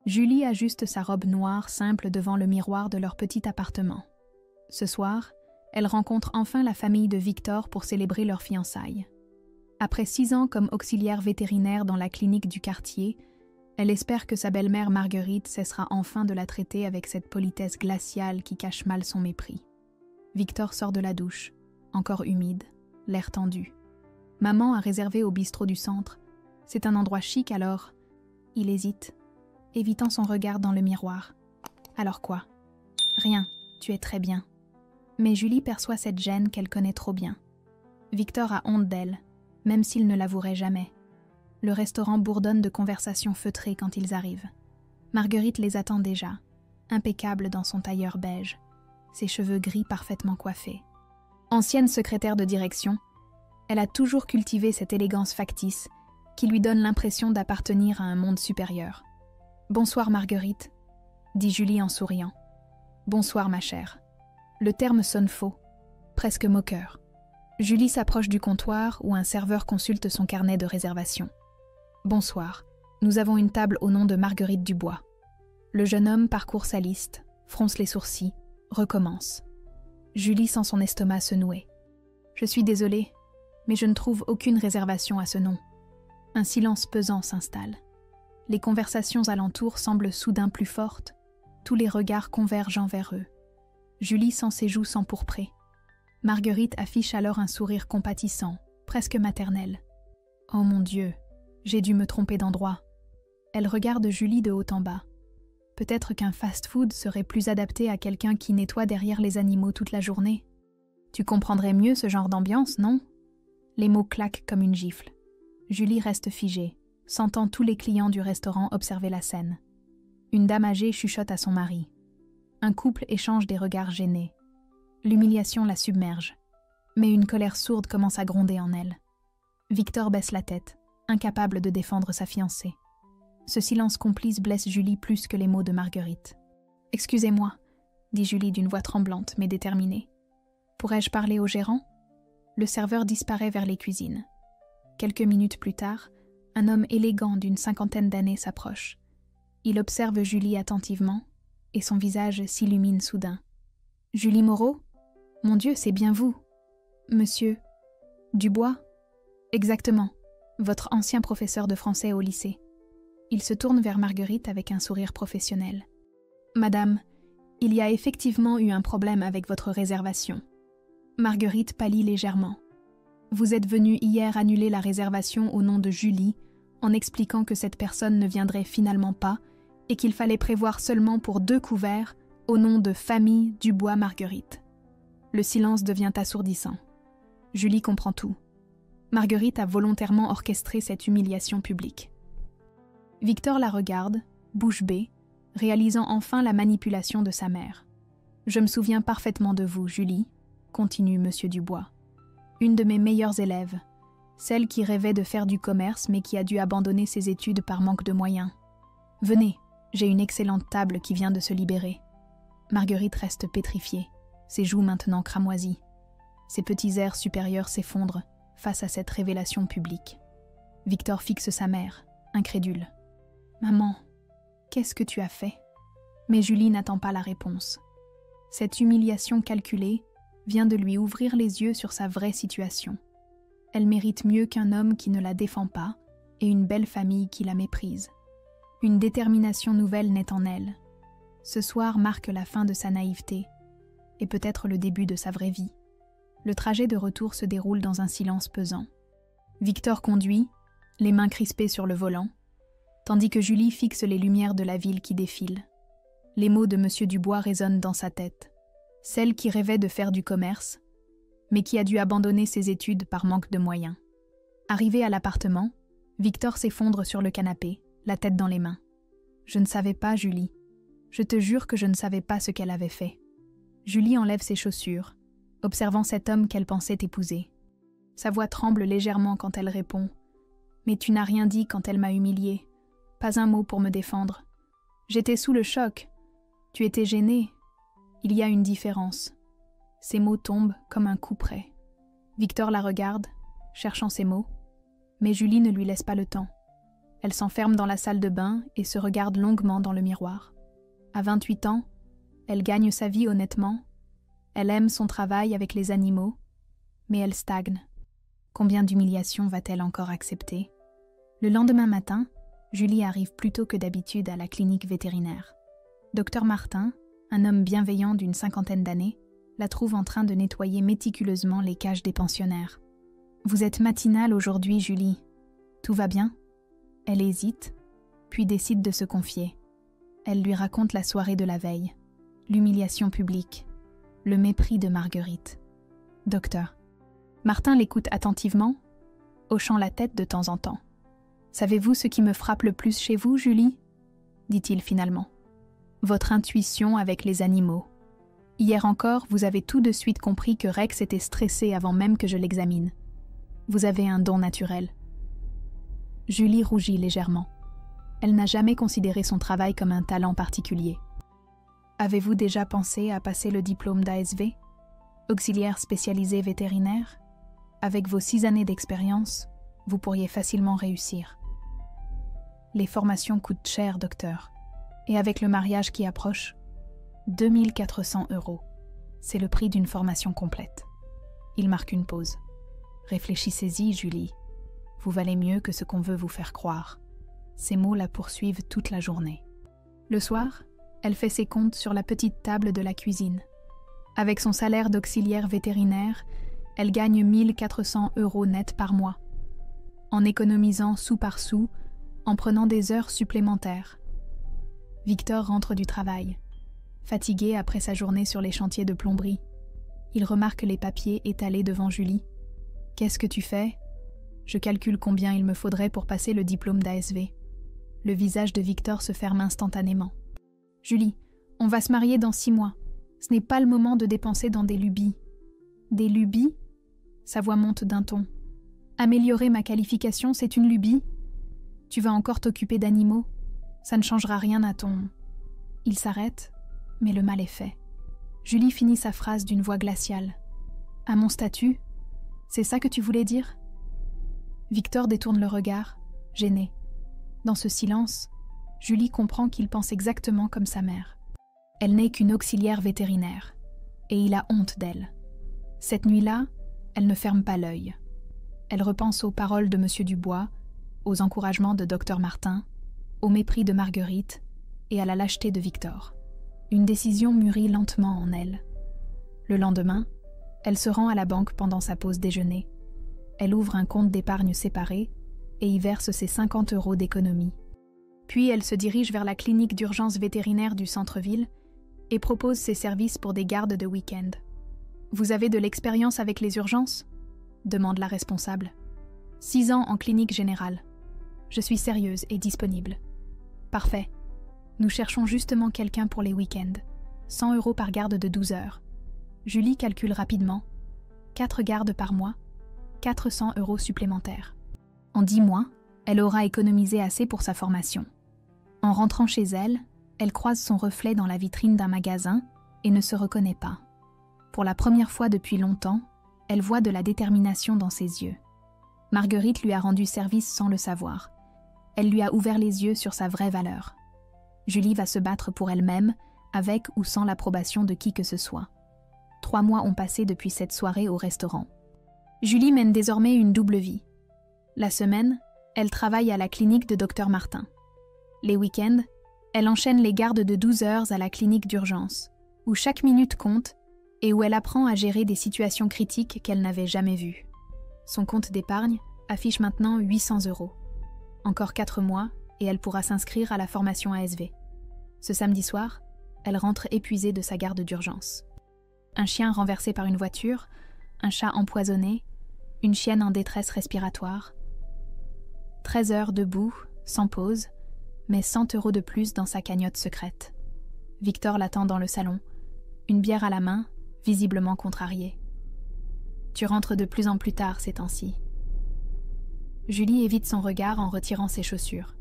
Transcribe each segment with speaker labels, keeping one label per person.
Speaker 1: Julie ajuste sa robe noire simple devant le miroir de leur petit appartement. Ce soir, elle rencontre enfin la famille de Victor pour célébrer leurs fiançailles. Après 6 ans comme auxiliaire vétérinaire dans la clinique du quartier, elle espère que sa belle-mère Marguerite cessera enfin de la traiter avec cette politesse glaciale qui cache mal son mépris. Victor sort de la douche, encore humide, l'air tendu. Maman a réservé au bistrot du centre. C'est un endroit chic alors. Il hésite, évitant son regard dans le miroir. Alors quoi? Rien, tu es très bien. Mais Julie perçoit cette gêne qu'elle connaît trop bien. Victor a honte d'elle, même s'il ne l'avouerait jamais. Le restaurant bourdonne de conversations feutrées quand ils arrivent. Marguerite les attend déjà, impeccable dans son tailleur beige, ses cheveux gris parfaitement coiffés. Ancienne secrétaire de direction, elle a toujours cultivé cette élégance factice qui lui donne l'impression d'appartenir à un monde supérieur. « Bonsoir Marguerite », dit Julie en souriant. « Bonsoir ma chère ». Le terme sonne faux, presque moqueur. Julie s'approche du comptoir où un serveur consulte son carnet de réservation. « Bonsoir, nous avons une table au nom de Marguerite Dubois. » Le jeune homme parcourt sa liste, fronce les sourcils, recommence. Julie sent son estomac se nouer. « Je suis désolée, mais je ne trouve aucune réservation à ce nom. » Un silence pesant s'installe. Les conversations alentour semblent soudain plus fortes, tous les regards convergent vers eux. Julie sent ses joues s'empourprer. Marguerite affiche alors un sourire compatissant, presque maternel. « Oh mon Dieu, j'ai dû me tromper d'endroit. » Elle regarde Julie de haut en bas. Peut-être qu'un fast-food serait plus adapté à quelqu'un qui nettoie derrière les animaux toute la journée. Tu comprendrais mieux ce genre d'ambiance, non? Les mots claquent comme une gifle. Julie reste figée, sentant tous les clients du restaurant observer la scène. Une dame âgée chuchote à son mari. Un couple échange des regards gênés. L'humiliation la submerge, mais une colère sourde commence à gronder en elle. Victor baisse la tête, incapable de défendre sa fiancée. Ce silence complice blesse Julie plus que les mots de Marguerite. « Excusez-moi », dit Julie d'une voix tremblante mais déterminée. « Pourrais-je parler au gérant ?» Le serveur disparaît vers les cuisines. Quelques minutes plus tard, un homme élégant d'une 50aine d'années s'approche. Il observe Julie attentivement et son visage s'illumine soudain. « Julie Moreau ? Mon Dieu, c'est bien vous. Monsieur Dubois ? Exactement, votre ancien professeur de français au lycée. » Il se tourne vers Marguerite avec un sourire professionnel. « Madame, il y a effectivement eu un problème avec votre réservation. » Marguerite pâlit légèrement. « Vous êtes venue hier annuler la réservation au nom de Julie en expliquant que cette personne ne viendrait finalement pas et qu'il fallait prévoir seulement pour 2 couverts au nom de Famille Dubois-Marguerite. » Le silence devient assourdissant. Julie comprend tout. Marguerite a volontairement orchestré cette humiliation publique. Victor la regarde, bouche bée, réalisant enfin la manipulation de sa mère. « Je me souviens parfaitement de vous, Julie, » continue Monsieur Dubois. « Une de mes meilleures élèves, celle qui rêvait de faire du commerce mais qui a dû abandonner ses études par manque de moyens. Venez, j'ai une excellente table qui vient de se libérer. » Marguerite reste pétrifiée, ses joues maintenant cramoisies. Ses petits airs supérieurs s'effondrent face à cette révélation publique. Victor fixe sa mère, incrédule. « Maman, qu'est-ce que tu as fait ?» Mais Julie n'attend pas la réponse. Cette humiliation calculée vient de lui ouvrir les yeux sur sa vraie situation. Elle mérite mieux qu'un homme qui ne la défend pas et une belle famille qui la méprise. Une détermination nouvelle naît en elle. Ce soir marque la fin de sa naïveté et peut-être le début de sa vraie vie. Le trajet de retour se déroule dans un silence pesant. Victor conduit, les mains crispées sur le volant, tandis que Julie fixe les lumières de la ville qui défile. Les mots de Monsieur Dubois résonnent dans sa tête. Celle qui rêvait de faire du commerce, mais qui a dû abandonner ses études par manque de moyens. Arrivé à l'appartement, Victor s'effondre sur le canapé, la tête dans les mains. « Je ne savais pas, Julie. Je te jure que je ne savais pas ce qu'elle avait fait. » Julie enlève ses chaussures, observant cet homme qu'elle pensait épouser. Sa voix tremble légèrement quand elle répond « Mais tu n'as rien dit quand elle m'a humiliée. Pas un mot pour me défendre. J'étais sous le choc. Tu étais gênée. Il y a une différence. » Ces mots tombent comme un coup près. Victor la regarde, cherchant ses mots, mais Julie ne lui laisse pas le temps. Elle s'enferme dans la salle de bain et se regarde longuement dans le miroir. À 28 ans, elle gagne sa vie honnêtement. Elle aime son travail avec les animaux, mais elle stagne. Combien d'humiliations va-t-elle encore accepter? Le lendemain matin, Julie arrive plus tôt que d'habitude à la clinique vétérinaire. Dr Martin, un homme bienveillant d'une 50aine d'années, la trouve en train de nettoyer méticuleusement les cages des pensionnaires. « Vous êtes matinale aujourd'hui, Julie. Tout va bien ?» Elle hésite, puis décide de se confier. Elle lui raconte la soirée de la veille, l'humiliation publique, le mépris de Marguerite. « Docteur. » Martin l'écoute attentivement, hochant la tête de temps en temps. « Savez-vous ce qui me frappe le plus chez vous, Julie ?» dit-il finalement. « Votre intuition avec les animaux. Hier encore, vous avez tout de suite compris que Rex était stressé avant même que je l'examine. Vous avez un don naturel. » Julie rougit légèrement. Elle n'a jamais considéré son travail comme un talent particulier. « Avez-vous déjà pensé à passer le diplôme d'ASV, auxiliaire spécialisé vétérinaire? Avec vos 6 années d'expérience, vous pourriez facilement réussir. Les formations coûtent cher, docteur. Et avec le mariage qui approche, 2 400 €. C'est le prix d'une formation complète. » Il marque une pause. « Réfléchissez-y, Julie. Vous valez mieux que ce qu'on veut vous faire croire. » Ces mots la poursuivent toute la journée. Le soir, elle fait ses comptes sur la petite table de la cuisine. Avec son salaire d'auxiliaire vétérinaire, elle gagne 1 400 € net par mois. En économisant sou par sou, en prenant des heures supplémentaires. Victor rentre du travail, fatigué après sa journée sur les chantiers de plomberie. Il remarque les papiers étalés devant Julie. « Qu'est-ce que tu fais ? » ?»« Je calcule combien il me faudrait pour passer le diplôme d'ASV. » Le visage de Victor se ferme instantanément. « Julie, on va se marier dans 6 mois. Ce n'est pas le moment de dépenser dans des lubies. »« Des lubies ?» Sa voix monte d'un ton. « Améliorer ma qualification, c'est une lubie ? Tu vas encore t'occuper d'animaux ? Ça ne changera rien à ton... » Il s'arrête, mais le mal est fait. Julie finit sa phrase d'une voix glaciale. « À mon statut ? C'est ça que tu voulais dire ?» Victor détourne le regard, gêné. Dans ce silence, Julie comprend qu'il pense exactement comme sa mère. Elle n'est qu'une auxiliaire vétérinaire, et il a honte d'elle. Cette nuit-là, elle ne ferme pas l'œil. Elle repense aux paroles de M. Dubois, aux encouragements de Dr Martin, au mépris de Marguerite et à la lâcheté de Victor. Une décision mûrit lentement en elle. Le lendemain, elle se rend à la banque pendant sa pause déjeuner. Elle ouvre un compte d'épargne séparé et y verse ses 50 € d'économie. Puis elle se dirige vers la clinique d'urgence vétérinaire du centre-ville et propose ses services pour des gardes de week-end. « Vous avez de l'expérience avec les urgences ?» demande la responsable. « 6 ans en clinique générale. Je suis sérieuse et disponible. » « Parfait. Nous cherchons justement quelqu'un pour les week-ends. 100 € par garde de 12 heures. » Julie calcule rapidement. 4 gardes par mois, 400 € supplémentaires. En 10 mois, elle aura économisé assez pour sa formation. En rentrant chez elle, elle croise son reflet dans la vitrine d'un magasin et ne se reconnaît pas. Pour la première fois depuis longtemps, elle voit de la détermination dans ses yeux. Marguerite lui a rendu service sans le savoir. Elle lui a ouvert les yeux sur sa vraie valeur. Julie va se battre pour elle-même, avec ou sans l'approbation de qui que ce soit. 3 mois ont passé depuis cette soirée au restaurant. Julie mène désormais une double vie. La semaine, elle travaille à la clinique de Dr Martin. Les week-ends, elle enchaîne les gardes de 12 heures à la clinique d'urgence, où chaque minute compte et où elle apprend à gérer des situations critiques qu'elle n'avait jamais vues. Son compte d'épargne affiche maintenant 800 €. Encore 4 mois et elle pourra s'inscrire à la formation ASV. Ce samedi soir, elle rentre épuisée de sa garde d'urgence. Un chien renversé par une voiture, un chat empoisonné, une chienne en détresse respiratoire. 13 heures debout, sans pause, mais 100 € de plus dans sa cagnotte secrète. Victor l'attend dans le salon, une bière à la main, visiblement contrarié. « Tu rentres de plus en plus tard ces temps-ci. » Julie évite son regard en retirant ses chaussures.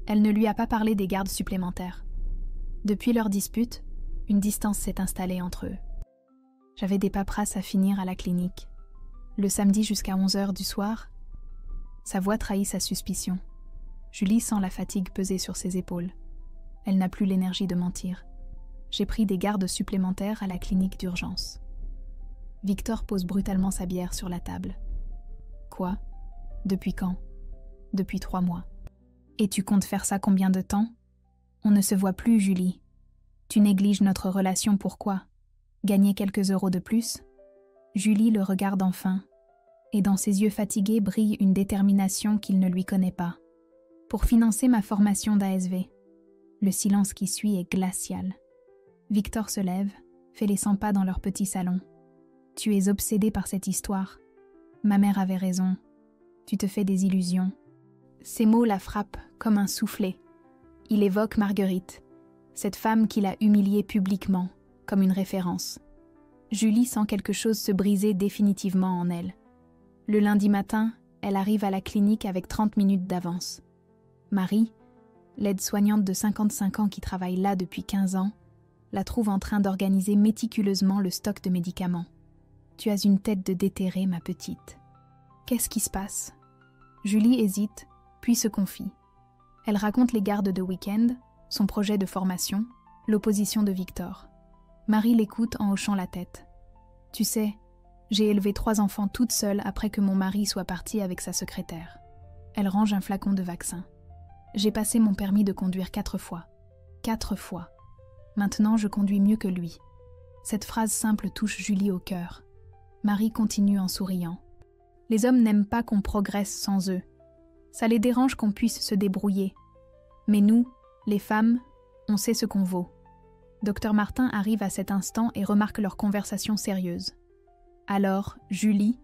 Speaker 1: Elle ne lui a pas parlé des gardes supplémentaires. Depuis leur dispute, une distance s'est installée entre eux. J'avais des paperasses à finir à la clinique. Le samedi jusqu'à 11 h du soir, sa voix trahit sa suspicion. Julie sent la fatigue peser sur ses épaules. Elle n'a plus l'énergie de mentir. J'ai pris des gardes supplémentaires à la clinique d'urgence. Victor pose brutalement sa bière sur la table. Quoi? Depuis quand? Depuis 3 mois. Et tu comptes faire ça combien de temps? On ne se voit plus, Julie. Tu négliges notre relation, pourquoi? Gagner quelques euros de plus? Julie le regarde enfin, et dans ses yeux fatigués brille une détermination qu'il ne lui connaît pas. Pour financer ma formation d'ASV. Le silence qui suit est glacial. Victor se lève, fait les 100 pas dans leur petit salon. Tu es obsédé par cette histoire. Ma mère avait raison. Tu te fais des illusions. Ces mots la frappent comme un soufflet. Il évoque Marguerite, cette femme qu'il a humiliée publiquement, comme une référence. Julie sent quelque chose se briser définitivement en elle. Le lundi matin, elle arrive à la clinique avec 30 minutes d'avance. Marie, l'aide-soignante de 55 ans qui travaille là depuis 15 ans, la trouve en train d'organiser méticuleusement le stock de médicaments. Tu as une tête de déterrée, ma petite. Qu'est-ce qui se passe? Julie hésite, puis se confie. Elle raconte les gardes de week-end, son projet de formation, l'opposition de Victor. Marie l'écoute en hochant la tête. Tu sais, j'ai élevé 3 enfants toute seule après que mon mari soit parti avec sa secrétaire. Elle range un flacon de vaccin. J'ai passé mon permis de conduire 4 fois. 4 fois. Maintenant, je conduis mieux que lui. Cette phrase simple touche Julie au cœur. Marie continue en souriant. Les hommes n'aiment pas qu'on progresse sans eux. Ça les dérange qu'on puisse se débrouiller. Mais nous, les femmes, on sait ce qu'on vaut. Docteur Martin arrive à cet instant et remarque leur conversation sérieuse. Alors, Julie,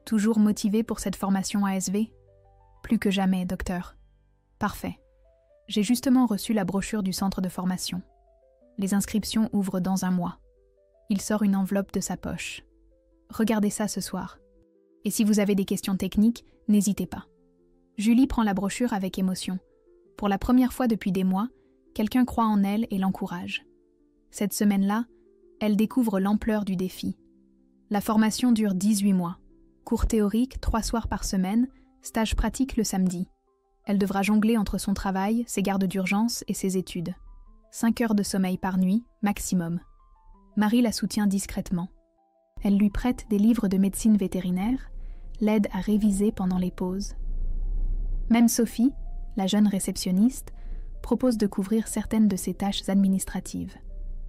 Speaker 1: toujours motivée pour cette formation ASV? Plus que jamais, docteur. Parfait. J'ai justement reçu la brochure du centre de formation. Les inscriptions ouvrent dans 1 mois. Il sort une enveloppe de sa poche. Regardez ça ce soir. Et si vous avez des questions techniques, n'hésitez pas. Julie prend la brochure avec émotion. Pour la première fois depuis des mois, quelqu'un croit en elle et l'encourage. Cette semaine-là, elle découvre l'ampleur du défi. La formation dure 18 mois. Cours théoriques 3 soirs par semaine, stage pratique le samedi. Elle devra jongler entre son travail, ses gardes d'urgence et ses études. 5 heures de sommeil par nuit, maximum. Marie la soutient discrètement. Elle lui prête des livres de médecine vétérinaire, l'aide à réviser pendant les pauses. Même Sophie, la jeune réceptionniste, propose de couvrir certaines de ses tâches administratives.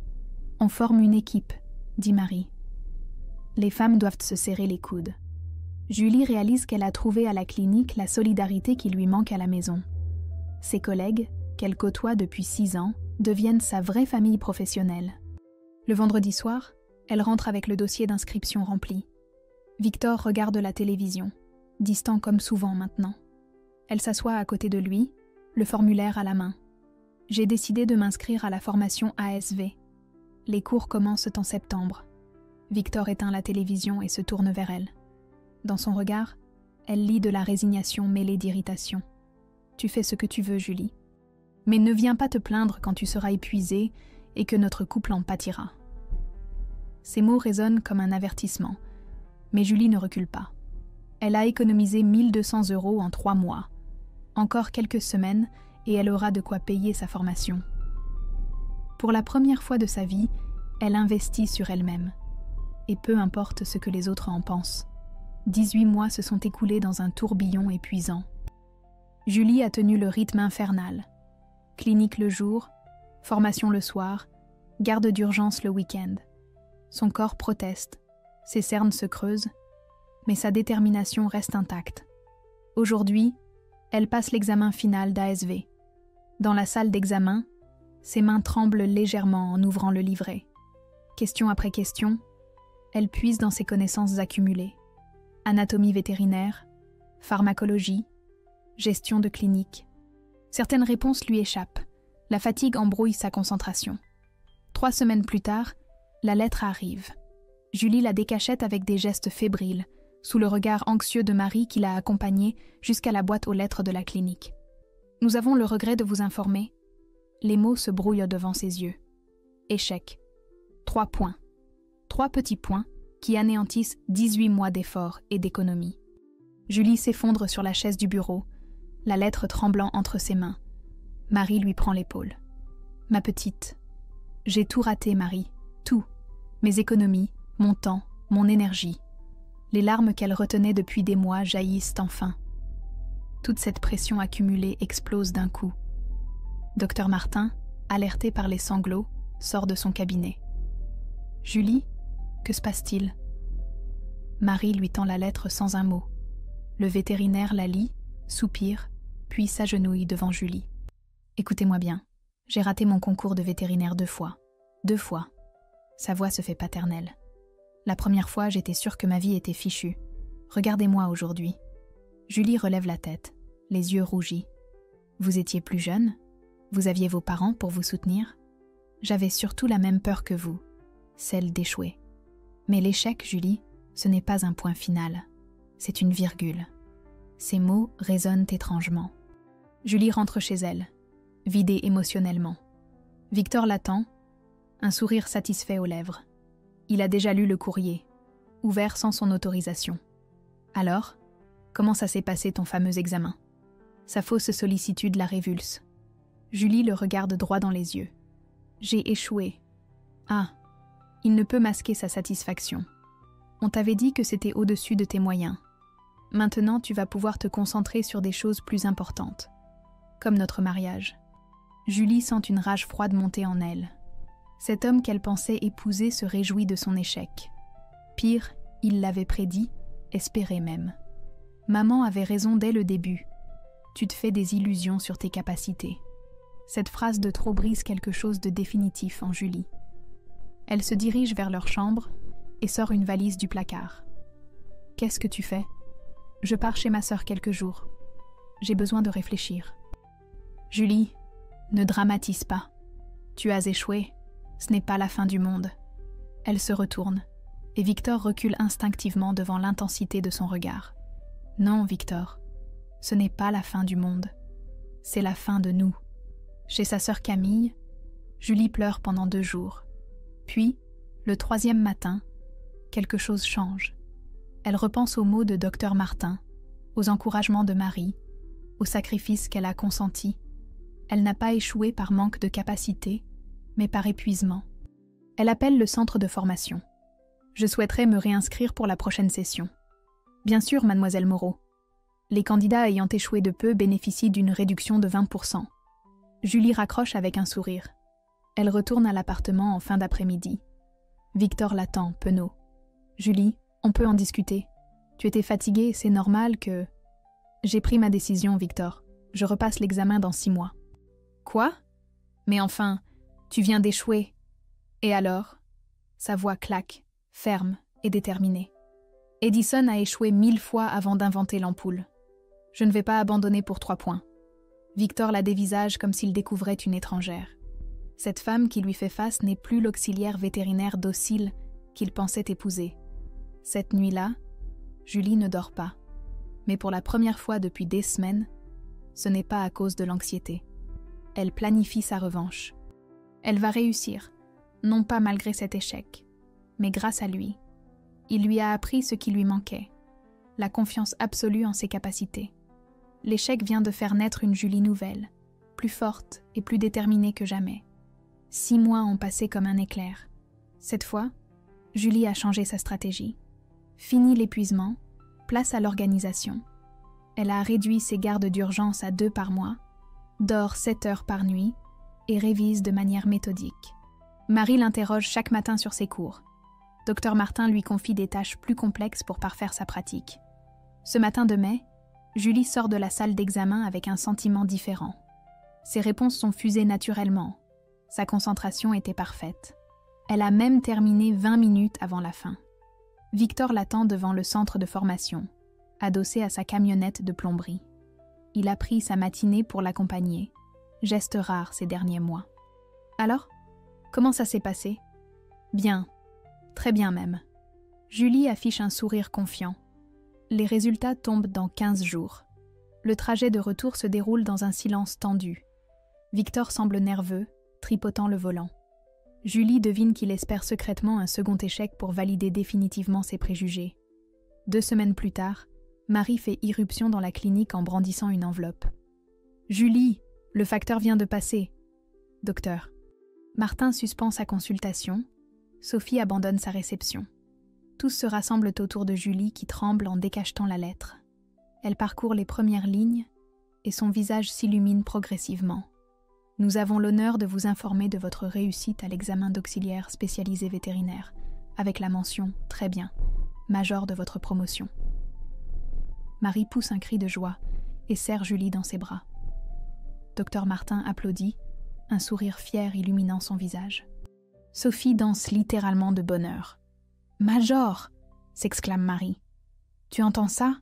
Speaker 1: « On forme une équipe », dit Marie. Les femmes doivent se serrer les coudes. Julie réalise qu'elle a trouvé à la clinique la solidarité qui lui manque à la maison. Ses collègues, qu'elle côtoie depuis 6 ans, deviennent sa vraie famille professionnelle. Le vendredi soir, elle rentre avec le dossier d'inscription rempli. Victor regarde la télévision, distant comme souvent maintenant. Elle s'assoit à côté de lui, le formulaire à la main. J'ai décidé de m'inscrire à la formation ASV. Les cours commencent en septembre. Victor éteint la télévision et se tourne vers elle. Dans son regard, elle lit de la résignation mêlée d'irritation. Tu fais ce que tu veux, Julie. Mais ne viens pas te plaindre quand tu seras épuisée et que notre couple en pâtira. Ces mots résonnent comme un avertissement, mais Julie ne recule pas. Elle a économisé 1 200 € en 3 mois. Encore quelques semaines et elle aura de quoi payer sa formation. Pour la première fois de sa vie, elle investit sur elle-même. Et peu importe ce que les autres en pensent. 18 mois se sont écoulés dans un tourbillon épuisant. Julie a tenu le rythme infernal. Clinique le jour, formation le soir, garde d'urgence le week-end. Son corps proteste, ses cernes se creusent, mais sa détermination reste intacte. Aujourd'hui, elle passe l'examen final d'ASV. Dans la salle d'examen, ses mains tremblent légèrement en ouvrant le livret. Question après question, elle puise dans ses connaissances accumulées. Anatomie vétérinaire, pharmacologie, gestion de clinique. Certaines réponses lui échappent. La fatigue embrouille sa concentration. 3 semaines plus tard, la lettre arrive. Julie la décachette avec des gestes fébriles, sous le regard anxieux de Marie qui l'a accompagnée jusqu'à la boîte aux lettres de la clinique. Nous avons le regret de vous informer. Les mots se brouillent devant ses yeux. Échec. 3 points. 3 petits points qui anéantissent 18 mois d'efforts et d'économie. Julie s'effondre sur la chaise du bureau. la lettre tremblant entre ses mains. Marie lui prend l'épaule. « Ma petite, j'ai tout raté, Marie, tout. Mes économies, mon temps, mon énergie. Les larmes qu'elle retenait depuis des mois jaillissent enfin. Toute cette pression accumulée explose d'un coup. Docteur Martin, alerté par les sanglots, sort de son cabinet. « Julie, que se passe-t-il » Marie lui tend la lettre sans un mot. Le vétérinaire la lit, soupire, puis s'agenouille devant Julie. « Écoutez-moi bien, j'ai raté mon concours de vétérinaire 2 fois. 2 fois. » Sa voix se fait paternelle. « La première fois, j'étais sûre que ma vie était fichue. Regardez-moi aujourd'hui. » Julie relève la tête, les yeux rougis. « Vous étiez plus jeune ? Vous aviez vos parents pour vous soutenir ? J'avais surtout la même peur que vous, celle d'échouer. Mais l'échec, Julie, ce n'est pas un point final. C'est une virgule. » Ces mots résonnent étrangement. Julie rentre chez elle, vidée émotionnellement. Victor l'attend, un sourire satisfait aux lèvres. Il a déjà lu le courrier, ouvert sans son autorisation. « Alors, comment ça s'est passé ton fameux examen ?» Sa fausse sollicitude la révulse. Julie le regarde droit dans les yeux. « J'ai échoué. » Ah, il ne peut masquer sa satisfaction. On t'avait dit que c'était au-dessus de tes moyens. Maintenant, tu vas pouvoir te concentrer sur des choses plus importantes, comme notre mariage. Julie sent une rage froide monter en elle. Cet homme qu'elle pensait épouser se réjouit de son échec. Pire, il l'avait prédit, espéré même. Maman avait raison dès le début. Tu te fais des illusions sur tes capacités. Cette phrase de trop brise quelque chose de définitif en Julie. Elle se dirige vers leur chambre et sort une valise du placard. « Qu'est-ce que tu fais ? » « Je pars chez ma sœur quelques jours. J'ai besoin de réfléchir. » « Julie, ne dramatise pas. Tu as échoué. Ce n'est pas la fin du monde. » Elle se retourne, et Victor recule instinctivement devant l'intensité de son regard. « Non, Victor, ce n'est pas la fin du monde. C'est la fin de nous. » Chez sa sœur Camille, Julie pleure pendant 2 jours. Puis, le 3e matin, quelque chose change. Elle repense aux mots de Docteur Martin, aux encouragements de Marie, aux sacrifices qu'elle a consentis. Elle n'a pas échoué par manque de capacité, mais par épuisement. Elle appelle le centre de formation. « Je souhaiterais me réinscrire pour la prochaine session. »« Bien sûr, mademoiselle Moreau. Les candidats ayant échoué de peu bénéficient d'une réduction de 20%. » Julie raccroche avec un sourire. Elle retourne à l'appartement en fin d'après-midi. Victor l'attend, penaud. « Julie, on peut en discuter. Tu étais fatiguée, c'est normal que... » « J'ai pris ma décision, Victor. Je repasse l'examen dans 6 mois. »« Quoi ? Mais enfin, tu viens d'échouer. » « Et alors ?» Sa voix claque, ferme et déterminée. « Edison a échoué 1000 fois avant d'inventer l'ampoule. Je ne vais pas abandonner pour 3 points. » Victor la dévisage comme s'il découvrait une étrangère. Cette femme qui lui fait face n'est plus l'auxiliaire vétérinaire docile qu'il pensait épouser. Cette nuit-là, Julie ne dort pas. Mais pour la première fois depuis des semaines, ce n'est pas à cause de l'anxiété. Elle planifie sa revanche. Elle va réussir, non pas malgré cet échec, mais grâce à lui. Il lui a appris ce qui lui manquait, la confiance absolue en ses capacités. L'échec vient de faire naître une Julie nouvelle, plus forte et plus déterminée que jamais. 6 mois ont passé comme un éclair. Cette fois, Julie a changé sa stratégie. Fini l'épuisement, place à l'organisation. Elle a réduit ses gardes d'urgence à 2 par mois, dort 7 heures par nuit et révise de manière méthodique. Marie l'interroge chaque matin sur ses cours. Docteur Martin lui confie des tâches plus complexes pour parfaire sa pratique. Ce matin de mai, Julie sort de la salle d'examen avec un sentiment différent. Ses réponses sont fusées naturellement. Sa concentration était parfaite. Elle a même terminé 20 minutes avant la fin. Victor l'attend devant le centre de formation, adossé à sa camionnette de plomberie. Il a pris sa matinée pour l'accompagner, geste rare ces derniers mois. Alors, comment ça s'est passé ? Bien, très bien même. Julie affiche un sourire confiant. Les résultats tombent dans 15 jours. Le trajet de retour se déroule dans un silence tendu. Victor semble nerveux, tripotant le volant. Julie devine qu'il espère secrètement un second échec pour valider définitivement ses préjugés. 2 semaines plus tard, Marie fait irruption dans la clinique en brandissant une enveloppe. Julie, le facteur vient de passer. Docteur. Martin suspend sa consultation. Sophie abandonne sa réception. Tous se rassemblent autour de Julie qui tremble en décachetant la lettre. Elle parcourt les premières lignes et son visage s'illumine progressivement. Nous avons l'honneur de vous informer de votre réussite à l'examen d'auxiliaire spécialisé vétérinaire, avec la mention « Très bien », major de votre promotion. Marie pousse un cri de joie et serre Julie dans ses bras. Docteur Martin applaudit, un sourire fier illuminant son visage. Sophie danse littéralement de bonheur. « Major !» s'exclame Marie. « Tu entends ça ?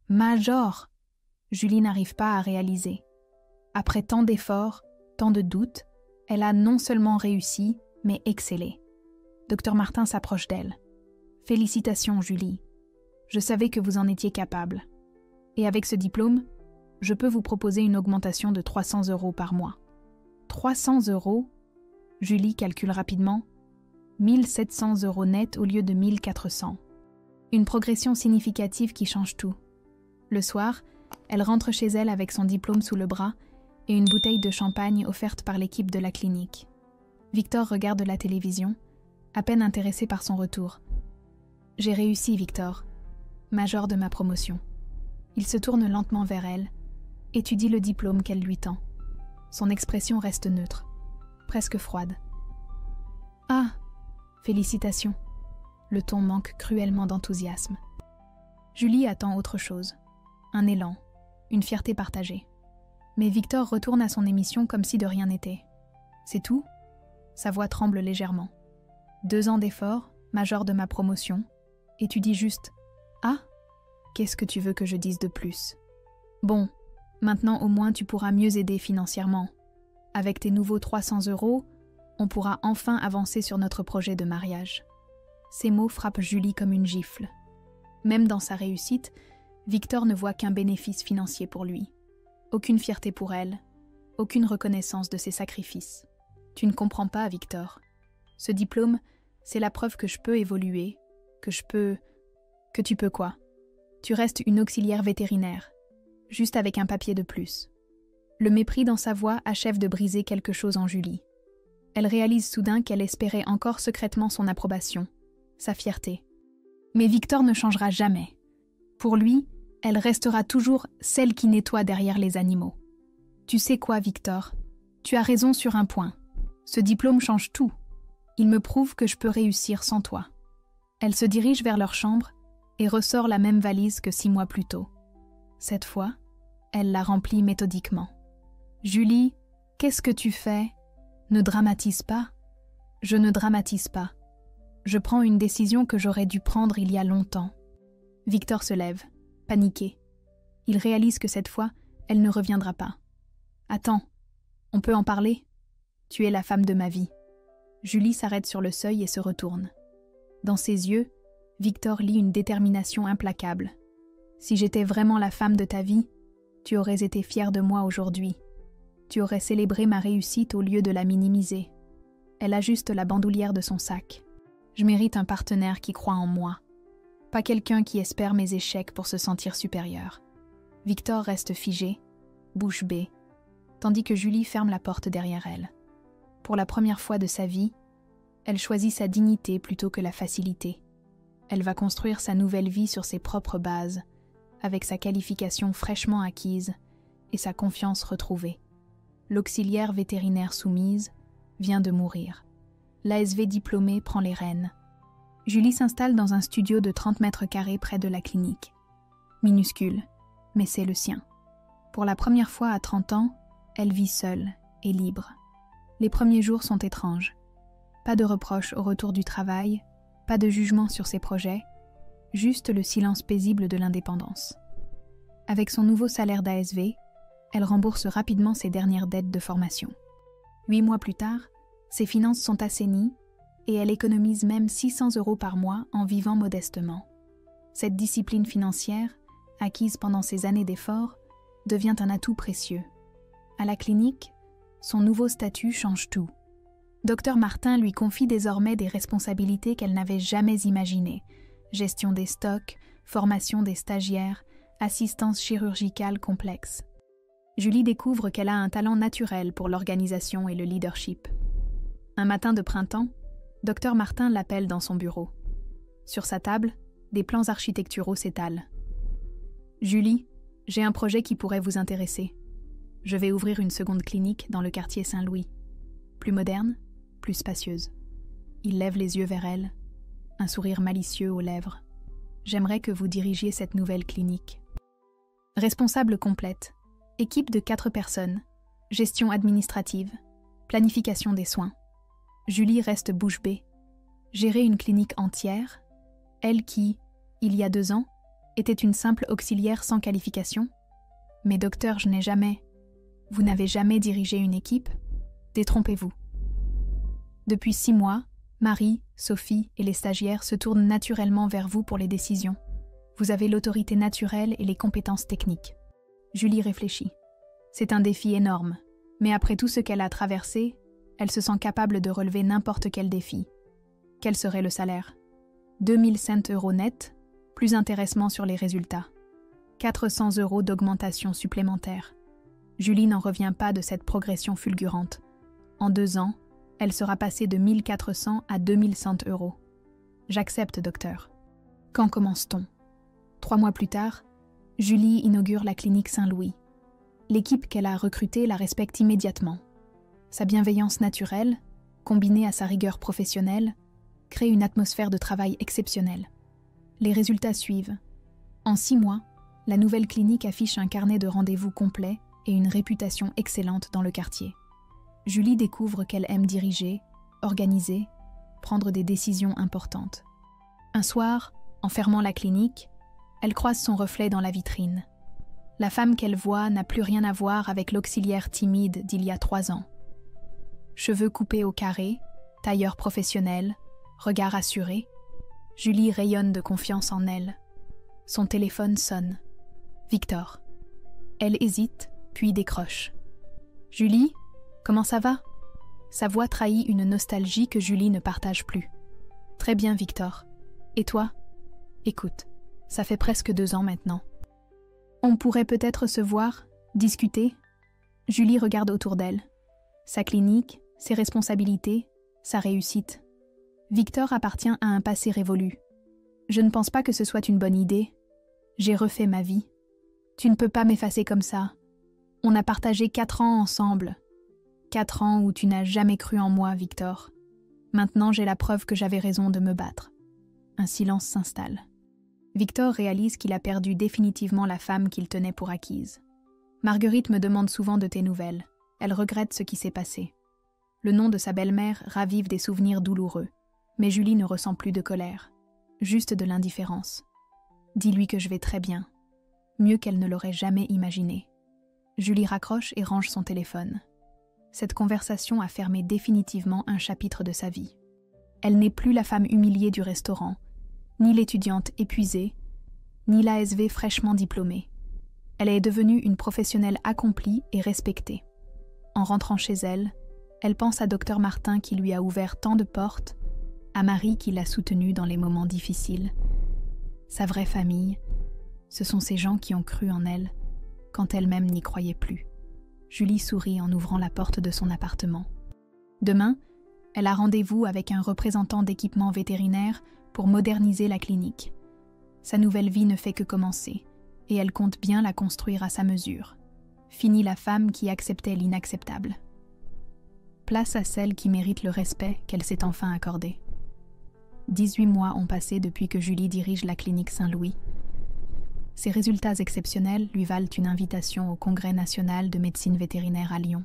Speaker 1: Major !» Julie n'arrive pas à réaliser. Après tant d'efforts, tant de doutes, elle a non seulement réussi, mais excellé. Docteur Martin s'approche d'elle. « Félicitations, Julie. Je savais que vous en étiez capable. Et avec ce diplôme, je peux vous proposer une augmentation de 300 € par mois. » 300 €? Julie calcule rapidement. 1700 € net au lieu de 1400. Une progression significative qui change tout. Le soir, elle rentre chez elle avec son diplôme sous le bras et une bouteille de champagne offerte par l'équipe de la clinique. Victor regarde la télévision, à peine intéressé par son retour. « J'ai réussi, Victor, major de ma promotion. » Il se tourne lentement vers elle, étudie le diplôme qu'elle lui tend. Son expression reste neutre, presque froide. « Ah, félicitations !» Le ton manque cruellement d'enthousiasme. Julie attend autre chose. Un élan, une fierté partagée. Mais Victor retourne à son émission comme si de rien n'était. « C'est tout ?» Sa voix tremble légèrement. 2 ans d'efforts, major de ma promotion, et tu dis juste « Ah, qu'est-ce que tu veux que je dise de plus ?» Bon, maintenant au moins tu pourras mieux aider financièrement. Avec tes nouveaux 300 €, on pourra enfin avancer sur notre projet de mariage. Ces mots frappent Julie comme une gifle. Même dans sa réussite, Victor ne voit qu'un bénéfice financier pour lui. Aucune fierté pour elle, aucune reconnaissance de ses sacrifices. Tu ne comprends pas, Victor. Ce diplôme, c'est la preuve que je peux évoluer, que tu peux quoi? Tu restes une auxiliaire vétérinaire, juste avec un papier de plus. Le mépris dans sa voix achève de briser quelque chose en Julie. Elle réalise soudain qu'elle espérait encore secrètement son approbation, sa fierté. Mais Victor ne changera jamais. Pour lui, elle restera toujours celle qui nettoie derrière les animaux. Tu sais quoi, Victor? Tu as raison sur un point. Ce diplôme change tout. Il me prouve que je peux réussir sans toi. Elle se dirige vers leur chambre et ressort la même valise que 6 mois plus tôt. Cette fois, elle la remplit méthodiquement. « Julie, qu'est-ce que tu fais? Ne dramatise pas. » « Je ne dramatise pas. Je prends une décision que j'aurais dû prendre il y a longtemps. » Victor se lève, paniqué. Il réalise que cette fois, elle ne reviendra pas. « Attends, on peut en parler? Tu es la femme de ma vie. » Julie s'arrête sur le seuil et se retourne. Dans ses yeux, Victor lit une détermination implacable. « Si j'étais vraiment la femme de ta vie, tu aurais été fière de moi aujourd'hui. Tu aurais célébré ma réussite au lieu de la minimiser. » Elle ajuste la bandoulière de son sac. « Je mérite un partenaire qui croit en moi. Pas quelqu'un qui espère mes échecs pour se sentir supérieur. » Victor reste figé, bouche bée, tandis que Julie ferme la porte derrière elle. Pour la première fois de sa vie, elle choisit sa dignité plutôt que la facilité. Elle va construire sa nouvelle vie sur ses propres bases, avec sa qualification fraîchement acquise et sa confiance retrouvée. L'auxiliaire vétérinaire soumise vient de mourir. L'ASV diplômé prend les rênes. Julie s'installe dans un studio de 30 mètres carrés près de la clinique. Minuscule, mais c'est le sien. Pour la première fois à 30 ans, elle vit seule et libre. Les premiers jours sont étranges. Pas de reproches au retour du travail, pas de jugement sur ses projets, juste le silence paisible de l'indépendance. Avec son nouveau salaire d'ASV, elle rembourse rapidement ses dernières dettes de formation. 8 mois plus tard, ses finances sont assainies et elle économise même 600 € par mois en vivant modestement. Cette discipline financière, acquise pendant ces années d'efforts, devient un atout précieux. À la clinique, son nouveau statut change tout. Dr Martin lui confie désormais des responsabilités qu'elle n'avait jamais imaginées. Gestion des stocks, formation des stagiaires, assistance chirurgicale complexe. Julie découvre qu'elle a un talent naturel pour l'organisation et le leadership. Un matin de printemps, Dr Martin l'appelle dans son bureau. Sur sa table, des plans architecturaux s'étalent. « Julie, j'ai un projet qui pourrait vous intéresser. Je vais ouvrir une seconde clinique dans le quartier Saint-Louis. Plus moderne, plus spacieuse. » Il lève les yeux vers elle, un sourire malicieux aux lèvres. « J'aimerais que vous dirigiez cette nouvelle clinique. » Responsable complète, équipe de 4 personnes, gestion administrative, planification des soins. Julie reste bouche bée. Gérer une clinique entière, elle qui, il y a 2 ans, était une simple auxiliaire sans qualification. Mais docteur, je n'ai jamais... Vous n'avez jamais dirigé une équipe? Détrompez-vous. Depuis 6 mois, Marie, Sophie et les stagiaires se tournent naturellement vers vous pour les décisions. Vous avez l'autorité naturelle et les compétences techniques. Julie réfléchit. C'est un défi énorme, mais après tout ce qu'elle a traversé, elle se sent capable de relever n'importe quel défi. Quel serait le salaire? 2100 € net, plus intéressement sur les résultats. 400 € d'augmentation supplémentaire. Julie n'en revient pas de cette progression fulgurante. En 2 ans, elle sera passée de 1400 à 2100 €. J'accepte, docteur. Quand commence-t-on? 3 mois plus tard, Julie inaugure la clinique Saint-Louis. L'équipe qu'elle a recrutée la respecte immédiatement. Sa bienveillance naturelle, combinée à sa rigueur professionnelle, crée une atmosphère de travail exceptionnelle. Les résultats suivent. En 6 mois, la nouvelle clinique affiche un carnet de rendez-vous complet et une réputation excellente dans le quartier. Julie découvre qu'elle aime diriger, organiser, prendre des décisions importantes. Un soir, en fermant la clinique, elle croise son reflet dans la vitrine. La femme qu'elle voit n'a plus rien à voir avec l'auxiliaire timide d'il y a 3 ans. Cheveux coupés au carré, tailleur professionnel, regard assuré, Julie rayonne de confiance en elle. Son téléphone sonne. Victor. Elle hésite, puis décroche. « Julie, comment ça va ?» Sa voix trahit une nostalgie que Julie ne partage plus. « Très bien, Victor. Et toi ? Écoute, ça fait presque 2 ans maintenant. On pourrait peut-être se voir, discuter ?» Julie regarde autour d'elle. Sa clinique, ses responsabilités, sa réussite. Victor appartient à un passé révolu. Je ne pense pas que ce soit une bonne idée. J'ai refait ma vie. Tu ne peux pas m'effacer comme ça. On a partagé 4 ans ensemble. 4 ans où tu n'as jamais cru en moi, Victor. Maintenant, j'ai la preuve que j'avais raison de me battre. Un silence s'installe. Victor réalise qu'il a perdu définitivement la femme qu'il tenait pour acquise. Marguerite me demande souvent de tes nouvelles. Elle regrette ce qui s'est passé. Le nom de sa belle-mère ravive des souvenirs douloureux. Mais Julie ne ressent plus de colère, juste de l'indifférence. Dis-lui que je vais très bien, mieux qu'elle ne l'aurait jamais imaginé. Julie raccroche et range son téléphone. Cette conversation a fermé définitivement un chapitre de sa vie. Elle n'est plus la femme humiliée du restaurant, ni l'étudiante épuisée, ni l'ASV fraîchement diplômée. Elle est devenue une professionnelle accomplie et respectée. En rentrant chez elle, elle pense à Dr Martin qui lui a ouvert tant de portes, à Marie qui l'a soutenue dans les moments difficiles. Sa vraie famille, ce sont ces gens qui ont cru en elle, quand elle-même n'y croyait plus. Julie sourit en ouvrant la porte de son appartement. Demain, elle a rendez-vous avec un représentant d'équipement vétérinaire pour moderniser la clinique. Sa nouvelle vie ne fait que commencer, et elle compte bien la construire à sa mesure. Fini la femme qui acceptait l'inacceptable. Place à celle qui mérite le respect qu'elle s'est enfin accordé. 18 mois ont passé depuis que Julie dirige la clinique Saint-Louis. Ses résultats exceptionnels lui valent une invitation au Congrès national de médecine vétérinaire à Lyon.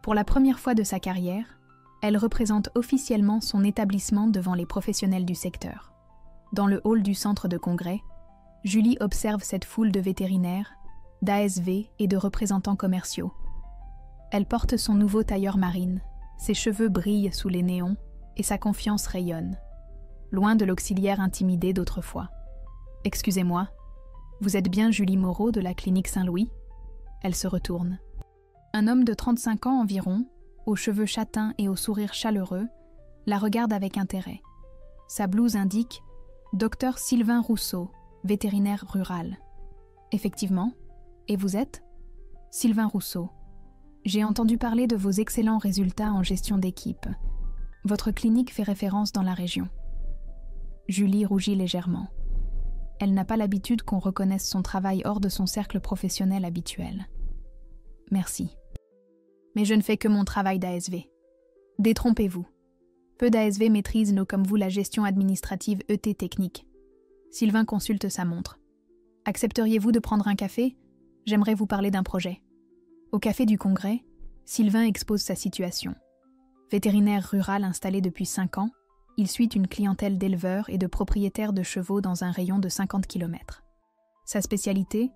Speaker 1: Pour la première fois de sa carrière, elle représente officiellement son établissement devant les professionnels du secteur. Dans le hall du centre de congrès, Julie observe cette foule de vétérinaires, d'ASV et de représentants commerciaux. Elle porte son nouveau tailleur marine, ses cheveux brillent sous les néons et sa confiance rayonne. Loin de l'auxiliaire intimidée d'autrefois. « Excusez-moi, vous êtes bien Julie Moreau de la clinique Saint-Louis ?» Elle se retourne. Un homme de 35 ans environ, aux cheveux châtains et au sourire chaleureux, la regarde avec intérêt. Sa blouse indique « Dr Sylvain Rousseau, vétérinaire rural ». Effectivement. Et vous êtes ? Sylvain Rousseau. J'ai entendu parler de vos excellents résultats en gestion d'équipe. Votre clinique fait référence dans la région. Julie rougit légèrement. Elle n'a pas l'habitude qu'on reconnaisse son travail hors de son cercle professionnel habituel. Merci. Mais je ne fais que mon travail d'ASV. Détrompez-vous. Peu d'ASV maîtrisent comme vous la gestion administrative ET technique. Sylvain consulte sa montre. Accepteriez-vous de prendre un café ? J'aimerais vous parler d'un projet. Au café du Congrès, Sylvain expose sa situation. Vétérinaire rural installé depuis 5 ans, il suit une clientèle d'éleveurs et de propriétaires de chevaux dans un rayon de 50 km. Sa spécialité ?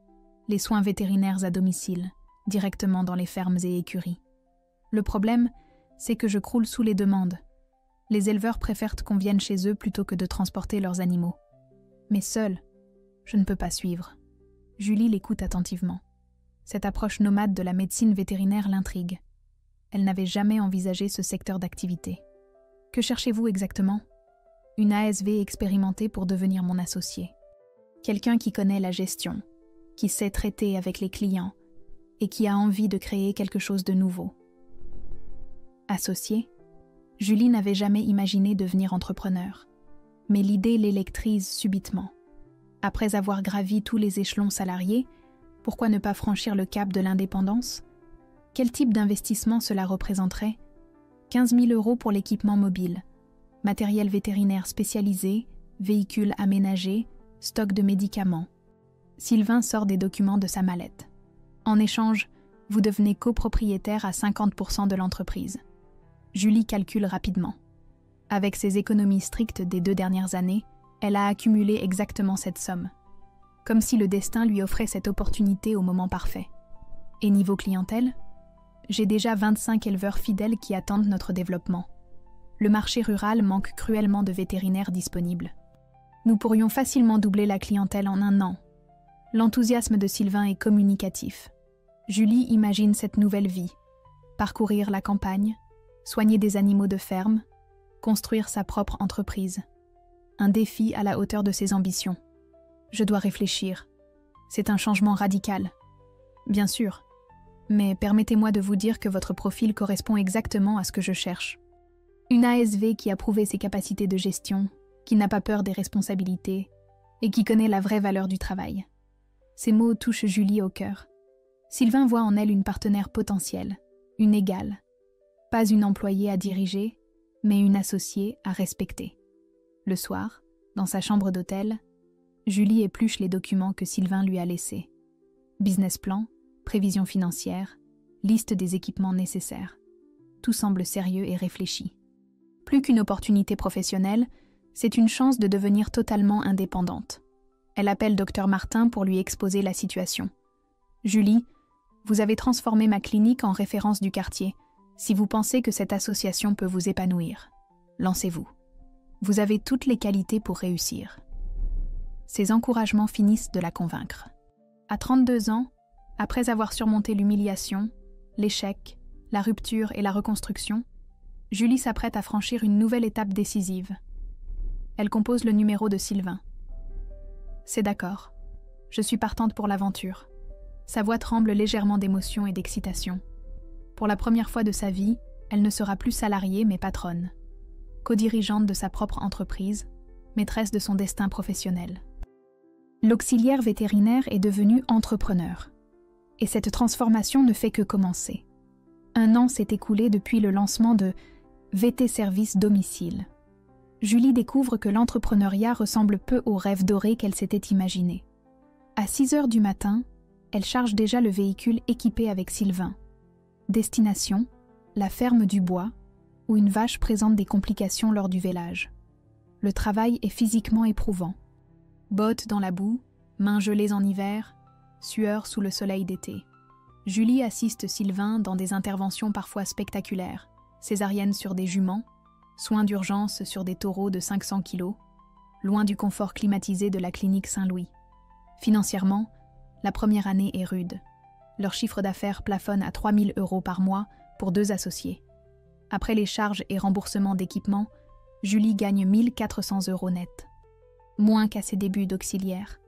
Speaker 1: Les soins vétérinaires à domicile, directement dans les fermes et écuries. Le problème, c'est que je croule sous les demandes. Les éleveurs préfèrent qu'on vienne chez eux plutôt que de transporter leurs animaux. Mais seul, je ne peux pas suivre. Julie l'écoute attentivement. Cette approche nomade de la médecine vétérinaire l'intrigue. Elle n'avait jamais envisagé ce secteur d'activité. Que cherchez-vous exactement ? Une ASV expérimentée pour devenir mon associé. Quelqu'un qui connaît la gestion, qui sait traiter avec les clients et qui a envie de créer quelque chose de nouveau. Associé ? Julie n'avait jamais imaginé devenir entrepreneur. Mais l'idée l'électrise subitement. Après avoir gravi tous les échelons salariés, pourquoi ne pas franchir le cap de l'indépendance ? Quel type d'investissement cela représenterait ? 15 000 € pour l'équipement mobile, matériel vétérinaire spécialisé, véhicules aménagés, stock de médicaments. Sylvain sort des documents de sa mallette. En échange, vous devenez copropriétaire à 50% de l'entreprise. Julie calcule rapidement. Avec ses économies strictes des 2 dernières années, elle a accumulé exactement cette somme. Comme si le destin lui offrait cette opportunité au moment parfait. Et niveau clientèle ? J'ai déjà 25 éleveurs fidèles qui attendent notre développement. Le marché rural manque cruellement de vétérinaires disponibles. Nous pourrions facilement doubler la clientèle en 1 an. L'enthousiasme de Sylvain est communicatif. Julie imagine cette nouvelle vie. Parcourir la campagne, soigner des animaux de ferme, construire sa propre entreprise. Un défi à la hauteur de ses ambitions. Je dois réfléchir. C'est un changement radical. Bien sûr. Mais permettez-moi de vous dire que votre profil correspond exactement à ce que je cherche. Une ASV qui a prouvé ses capacités de gestion, qui n'a pas peur des responsabilités et qui connaît la vraie valeur du travail. Ces mots touchent Julie au cœur. Sylvain voit en elle une partenaire potentielle, une égale. Pas une employée à diriger, mais une associée à respecter. Le soir, dans sa chambre d'hôtel, Julie épluche les documents que Sylvain lui a laissés. Business plan, prévision financière, liste des équipements nécessaires. Tout semble sérieux et réfléchi. Plus qu'une opportunité professionnelle, c'est une chance de devenir totalement indépendante. Elle appelle Dr Martin pour lui exposer la situation. « Julie, vous avez transformé ma clinique en référence du quartier. Si vous pensez que cette association peut vous épanouir, lancez-vous. Vous avez toutes les qualités pour réussir. » Ces encouragements finissent de la convaincre. À 32 ans, après avoir surmonté l'humiliation, l'échec, la rupture et la reconstruction, Julie s'apprête à franchir une nouvelle étape décisive. Elle compose le numéro de Sylvain. C'est d'accord. Je suis partante pour l'aventure. Sa voix tremble légèrement d'émotion et d'excitation. Pour la première fois de sa vie, elle ne sera plus salariée mais patronne. Co-dirigeante de sa propre entreprise, maîtresse de son destin professionnel. L'auxiliaire vétérinaire est devenu entrepreneur. Et cette transformation ne fait que commencer. 1 an s'est écoulé depuis le lancement de VT Service Domicile. Julie découvre que l'entrepreneuriat ressemble peu au rêve doré qu'elle s'était imaginé. À 6 heures du matin, elle charge déjà le véhicule équipé avec Sylvain. Destination, la ferme du Bois, où une vache présente des complications lors du vélage. Le travail est physiquement éprouvant. Bottes dans la boue, mains gelées en hiver, sueur sous le soleil d'été. Julie assiste Sylvain dans des interventions parfois spectaculaires, césarienne sur des juments, soins d'urgence sur des taureaux de 500 kilos, loin du confort climatisé de la clinique Saint-Louis. Financièrement, la première année est rude. Leur chiffre d'affaires plafonne à 3 000 € par mois pour 2 associés. Après les charges et remboursements d'équipement, Julie gagne 1 400 € net. Moins qu'à ses débuts d'auxiliaire.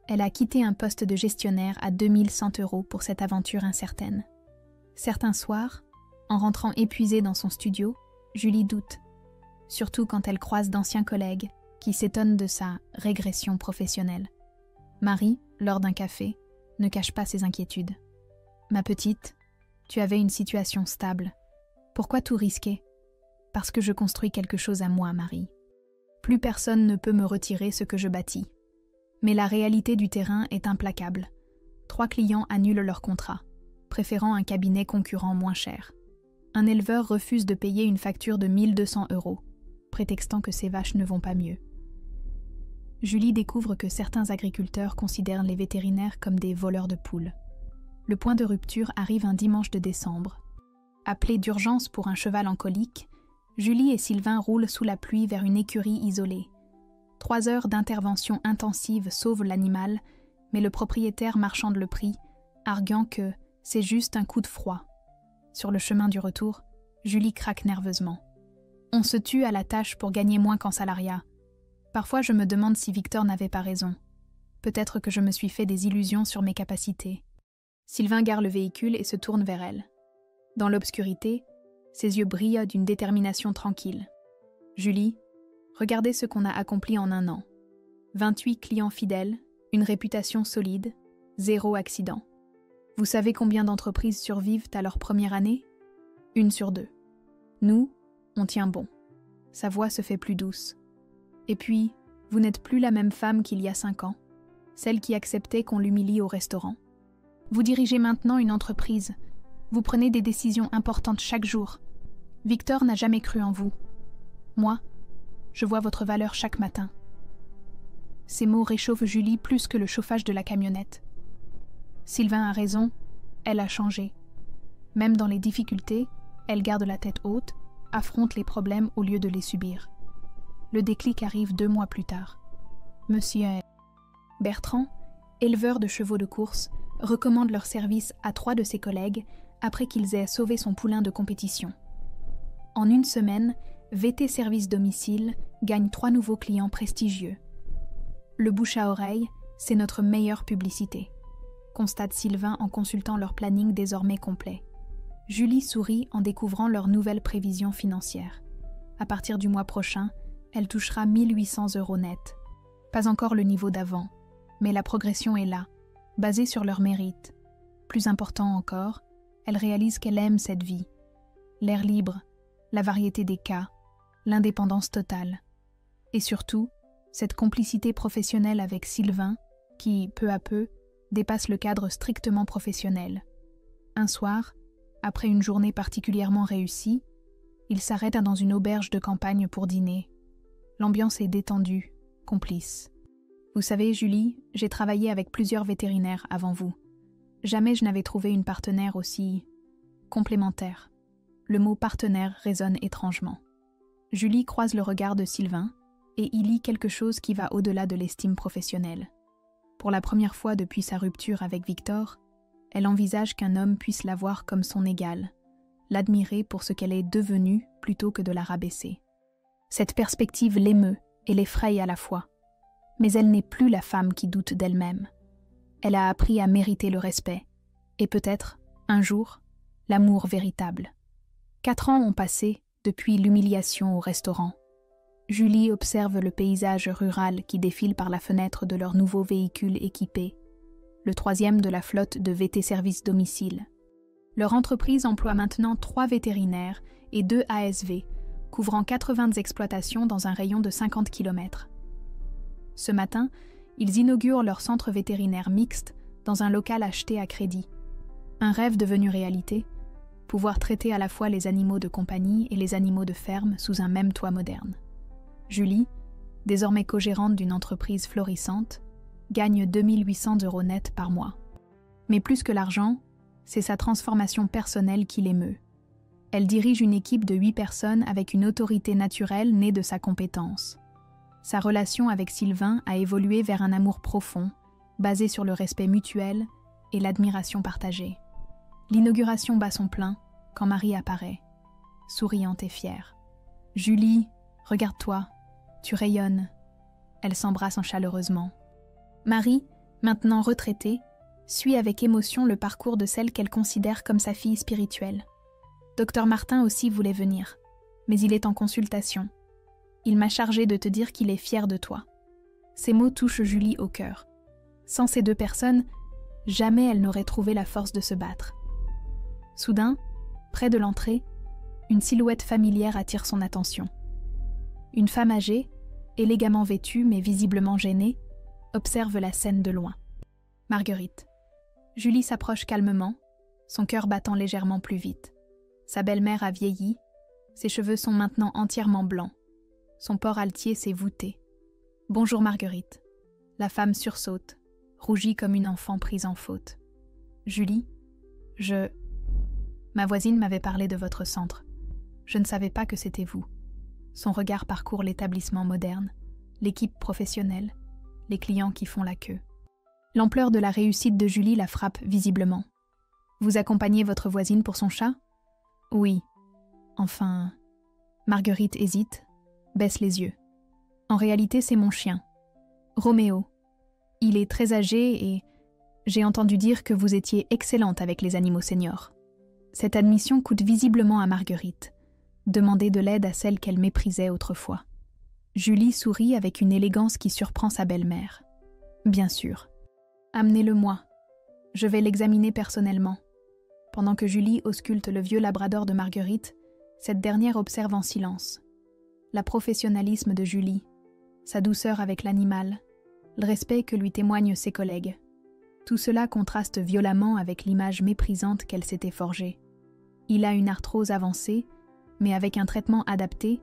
Speaker 1: Elle a quitté un poste de gestionnaire à 2100 € pour cette aventure incertaine. Certains soirs, en rentrant épuisée dans son studio, Julie doute, surtout quand elle croise d'anciens collègues qui s'étonnent de sa régression professionnelle. Marie, lors d'un café, ne cache pas ses inquiétudes. « Ma petite, tu avais une situation stable. Pourquoi tout risquer ? Parce que je construis quelque chose à moi, Marie. Plus personne ne peut me retirer ce que je bâtis. Mais la réalité du terrain est implacable. 3 clients annulent leur contrat, préférant un cabinet concurrent moins cher. Un éleveur refuse de payer une facture de 1200 €, prétextant que ses vaches ne vont pas mieux. Julie découvre que certains agriculteurs considèrent les vétérinaires comme des voleurs de poules. Le point de rupture arrive un dimanche de décembre. Appelés d'urgence pour un cheval en colique, Julie et Sylvain roulent sous la pluie vers une écurie isolée. 3 heures d'intervention intensive sauvent l'animal, mais le propriétaire marchande le prix, arguant que c'est juste un coup de froid. Sur le chemin du retour, Julie craque nerveusement. On se tue à la tâche pour gagner moins qu'en salariat. Parfois, je me demande si Victor n'avait pas raison. Peut-être que je me suis fait des illusions sur mes capacités. Sylvain gare le véhicule et se tourne vers elle. Dans l'obscurité, ses yeux brillent d'une détermination tranquille. « Julie, regardez ce qu'on a accompli en 1 an. 28 clients fidèles, une réputation solide, 0 accident. Vous savez combien d'entreprises survivent à leur première année ? 1 sur 2. Nous, on tient bon. Sa voix se fait plus douce. Et puis, vous n'êtes plus la même femme qu'il y a 5 ans, celle qui acceptait qu'on l'humilie au restaurant. Vous dirigez maintenant une entreprise. Vous prenez des décisions importantes chaque jour. Victor n'a jamais cru en vous. Moi, je vois votre valeur chaque matin. » Ces mots réchauffent Julie plus que le chauffage de la camionnette. Sylvain a raison, elle a changé. Même dans les difficultés, elle garde la tête haute, affronte les problèmes au lieu de les subir. Le déclic arrive 2 mois plus tard. Monsieur Bertrand, éleveur de chevaux de course, recommande leur service à 3 de ses collègues après qu'ils aient sauvé son poulain de compétition. En 1 semaine, VT Service Domicile gagne 3 nouveaux clients prestigieux. Le bouche à oreille, c'est notre meilleure publicité, constate Sylvain en consultant leur planning désormais complet. Julie sourit en découvrant leur nouvelle prévision financière. À partir du mois prochain, elle touchera 1 800 € net. Pas encore le niveau d'avant, mais la progression est là, basée sur leur mérite. Plus important encore, elle réalise qu'elle aime cette vie. L'air libre, la variété des cas, l'indépendance totale. Et surtout, cette complicité professionnelle avec Sylvain qui, peu à peu, dépasse le cadre strictement professionnel. Un soir, après une journée particulièrement réussie, ils s'arrêtent dans une auberge de campagne pour dîner. L'ambiance est détendue, complice. Vous savez, Julie, j'ai travaillé avec plusieurs vétérinaires avant vous. Jamais je n'avais trouvé une partenaire aussi complémentaire. Le mot partenaire résonne étrangement. Julie croise le regard de Sylvain et y lit quelque chose qui va au-delà de l'estime professionnelle. Pour la première fois depuis sa rupture avec Victor, elle envisage qu'un homme puisse la voir comme son égale, l'admirer pour ce qu'elle est devenue plutôt que de la rabaisser. Cette perspective l'émeut et l'effraie à la fois. Mais elle n'est plus la femme qui doute d'elle-même. Elle a appris à mériter le respect, et peut-être, un jour, l'amour véritable. 4 ans ont passé depuis l'humiliation au restaurant. Julie observe le paysage rural qui défile par la fenêtre de leur nouveau véhicule équipé, le 3e de la flotte de VT Service Domicile. Leur entreprise emploie maintenant 3 vétérinaires et 2 ASV, couvrant 80 exploitations dans un rayon de 50 km. Ce matin, ils inaugurent leur centre vétérinaire mixte dans un local acheté à crédit. Un rêve devenu réalité, pouvoir traiter à la fois les animaux de compagnie et les animaux de ferme sous un même toit moderne. Julie, désormais co-gérante d'une entreprise florissante, gagne 2 800 € net par mois. Mais plus que l'argent, c'est sa transformation personnelle qui l'émeut. Elle dirige une équipe de 8 personnes avec une autorité naturelle née de sa compétence. Sa relation avec Sylvain a évolué vers un amour profond, basé sur le respect mutuel et l'admiration partagée. L'inauguration bat son plein quand Marie apparaît, souriante et fière. « Julie, regarde-toi, tu rayonnes. » Elle s'embrasse chaleureusement. Marie, Maintenant retraitée, suit avec émotion le parcours de celle qu'elle considère comme sa fille spirituelle. Dr Martin aussi voulait venir, mais il est en consultation. Il m'a chargé de te dire qu'il est fier de toi. Ces mots touchent Julie au cœur. Sans ces deux personnes, jamais elle n'aurait trouvé la force de se battre. Soudain, près de l'entrée, une silhouette familière attire son attention. Une femme âgée, élégamment vêtue mais visiblement gênée, observe la scène de loin. Marguerite. Julie s'approche calmement, son cœur battant légèrement plus vite. Sa belle-mère a vieilli, ses cheveux sont maintenant entièrement blancs. Son port altier s'est voûté. « Bonjour Marguerite ». La femme sursaute, rougit comme une enfant prise en faute. « Julie, Ma voisine m'avait parlé de votre centre. Je ne savais pas que c'était vous. » Son regard parcourt l'établissement moderne, l'équipe professionnelle, les clients qui font la queue. L'ampleur de la réussite de Julie la frappe visiblement. « Vous accompagnez votre voisine pour son chat ?»« Oui. Enfin... » Marguerite hésite, baisse les yeux. « En réalité, c'est mon chien. Roméo. Il est très âgé et... j'ai entendu dire que vous étiez excellente avec les animaux seniors. » Cette admission coûte visiblement à Marguerite. Demander de l'aide à celle qu'elle méprisait autrefois. Julie sourit avec une élégance qui surprend sa belle-mère. « Bien sûr. Amenez-le-moi. Je vais l'examiner personnellement. » Pendant que Julie ausculte le vieux labrador de Marguerite, cette dernière observe en silence. La professionnalisme de Julie, sa douceur avec l'animal, le respect que lui témoignent ses collègues. Tout cela contraste violemment avec l'image méprisante qu'elle s'était forgée. Il a une arthrose avancée, mais avec un traitement adapté,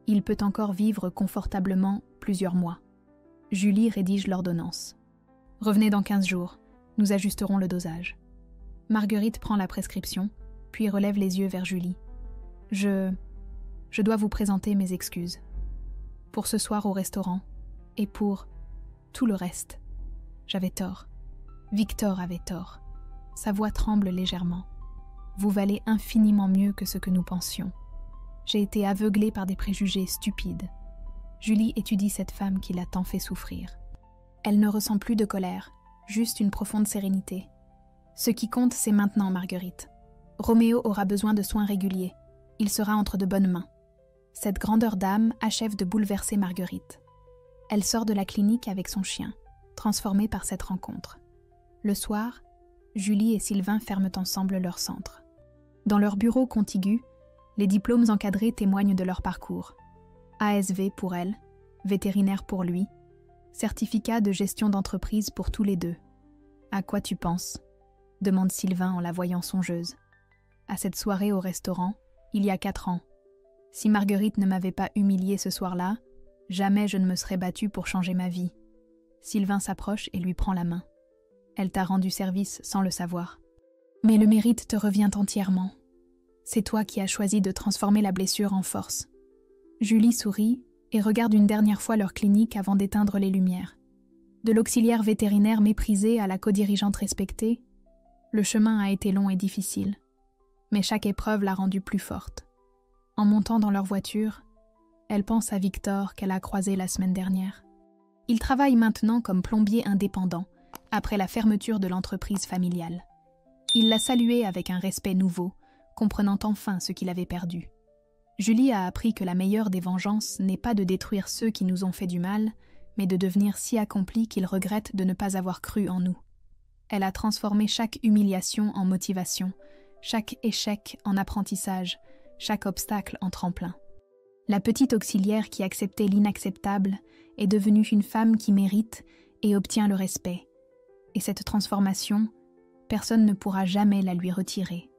Speaker 1: il peut encore vivre confortablement plusieurs mois. Julie rédige l'ordonnance. « Revenez dans 15 jours, nous ajusterons le dosage. » Marguerite prend la prescription, puis relève les yeux vers Julie. « Je dois vous présenter mes excuses. Pour ce soir au restaurant, et pour tout le reste. J'avais tort. Victor avait tort. » Sa voix tremble légèrement. « Vous valez infiniment mieux que ce que nous pensions. J'ai été aveuglée par des préjugés stupides. » Julie étudie cette femme qui l'a tant fait souffrir. Elle ne ressent plus de colère, juste une profonde sérénité. Ce qui compte, c'est maintenant, Marguerite. Roméo aura besoin de soins réguliers. Il sera entre de bonnes mains. Cette grandeur d'âme achève de bouleverser Marguerite. Elle sort de la clinique avec son chien, transformée par cette rencontre. Le soir, Julie et Sylvain ferment ensemble leur centre. Dans leur bureau contigu, les diplômes encadrés témoignent de leur parcours. ASV pour elle, vétérinaire pour lui, certificat de gestion d'entreprise pour tous les deux. « À quoi tu penses ?» demande Sylvain en la voyant songeuse. « À cette soirée au restaurant, il y a 4 ans. Si Marguerite ne m'avait pas humiliée ce soir-là, jamais je ne me serais battue pour changer ma vie. » Sylvain s'approche et lui prend la main. « Elle t'a rendu service sans le savoir. Mais le mérite te revient entièrement. C'est toi qui as choisi de transformer la blessure en force. » Julie sourit et regarde une dernière fois leur clinique avant d'éteindre les lumières. De l'auxiliaire vétérinaire méprisée à la codirigeante respectée, le chemin a été long et difficile. Mais chaque épreuve l'a rendue plus forte. En montant dans leur voiture, elle pense à Victor qu'elle a croisé la semaine dernière. Il travaille maintenant comme plombier indépendant, après la fermeture de l'entreprise familiale. Il l'a salué avec un respect nouveau, comprenant enfin ce qu'il avait perdu. Julie a appris que la meilleure des vengeances n'est pas de détruire ceux qui nous ont fait du mal, mais de devenir si accomplis qu'ils regrettent de ne pas avoir cru en nous. Elle a transformé chaque humiliation en motivation, chaque échec en apprentissage, chaque obstacle en tremplin. La petite auxiliaire qui acceptait l'inacceptable est devenue une femme qui mérite et obtient le respect. Et cette transformation, personne ne pourra jamais la lui retirer.